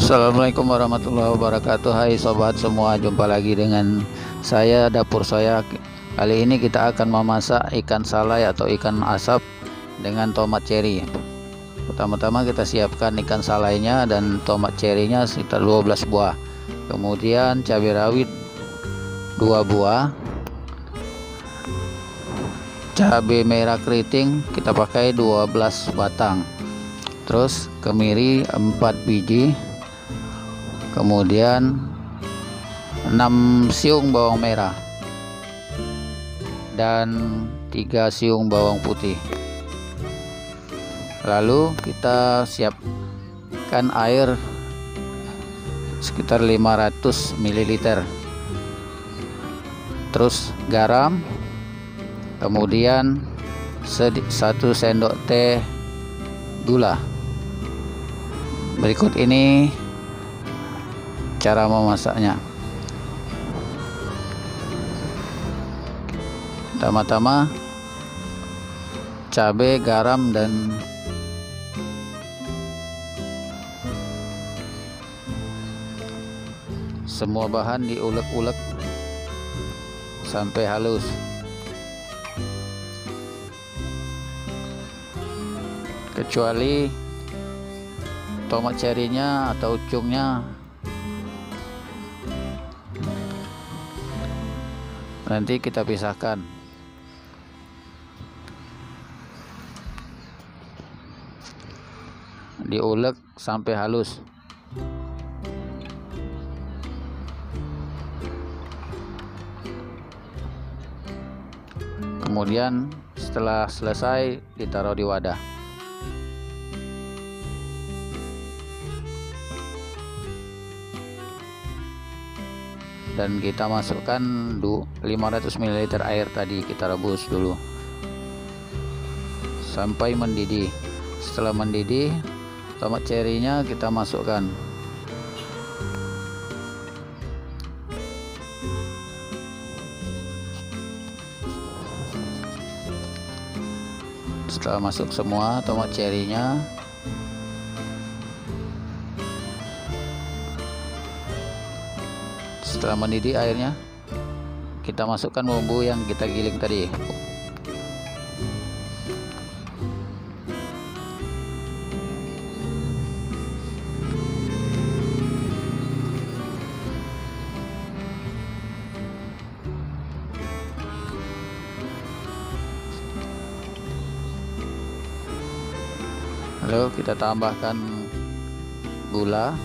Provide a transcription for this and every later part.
Assalamualaikum warahmatullahi wabarakatuh. Hai sobat semua, jumpa lagi dengan saya Dapur Soya. Kali ini kita akan memasak ikan salai atau ikan asap dengan tomat cherry. Pertama-tama kita siapkan ikan salainya dan tomat cherrynya sekitar 12 buah. Kemudian cabai rawit 2 buah. Cabai merah keriting kita pakai 12 batang. Terus kemiri 4 biji. Kemudian 6 siung bawang merah dan 3 siung bawang putih. Lalu kita siapkan air sekitar 500 ml. Terus garam, kemudian 1 sendok teh gula. Berikut ini cara memasaknya. Pertama-tama cabai, garam, dan semua bahan diulek-ulek sampai halus. Kecuali tomat cherry-nya atau ucungnya nanti kita pisahkan. Diulek sampai halus. Kemudian setelah selesai ditaruh di wadah. Dan kita masukkan 500 ml air tadi, kita rebus dulu sampai mendidih. Setelah mendidih, tomat cherry-nya kita masukkan. Setelah masuk semua tomat cherry-nya, setelah mendidih airnya, kita masukkan bumbu yang kita giling tadi. Lalu kita tambahkan gula.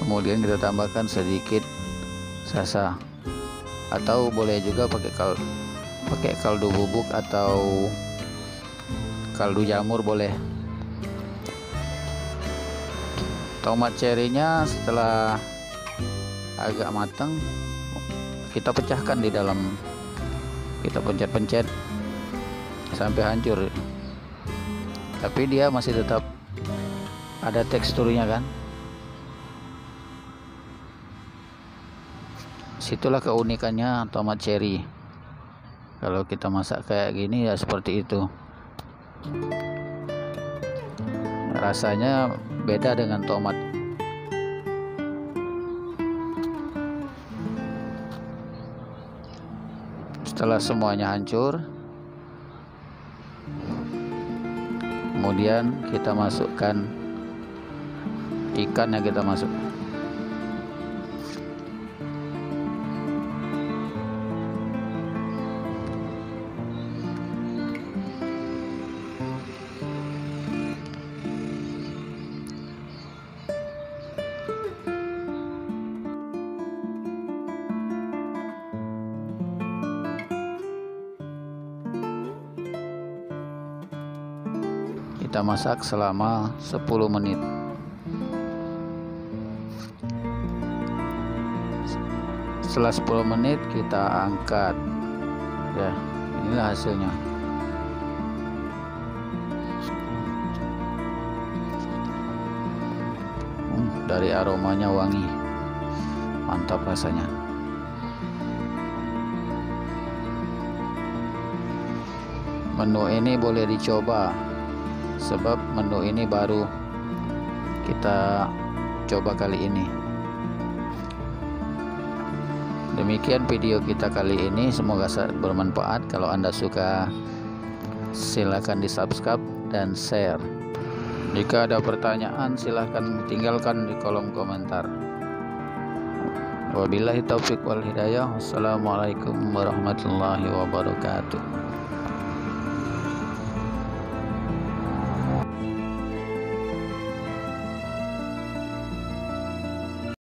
Kemudian kita tambahkan sedikit sasa, atau boleh juga pakai kaldu bubuk atau kaldu jamur boleh. Tomat cherry-nya setelah agak matang, kita pecahkan di dalam, kita pencet-pencet sampai hancur, tapi dia masih tetap ada teksturnya kan. Situlah keunikannya tomat cherry. Kalau kita masak kayak gini ya seperti itu. Rasanya beda dengan tomat. Setelah semuanya hancur, kemudian kita masukkan ikan yang kita masuk. Kita masak selama 10 menit. Setelah 10 menit kita angkat. Ya, inilah hasilnya. Dari aromanya wangi. Mantap rasanya. Menu ini boleh dicoba sebab menu ini baru kita coba kali ini. Demikian video kita kali ini, semoga bermanfaat. Kalau Anda suka, silakan di subscribe dan share. Jika ada pertanyaan, silahkan tinggalkan di kolom komentar. Wabillahi taufiq wal hidayah. Wassalamualaikum warahmatullahi wabarakatuh.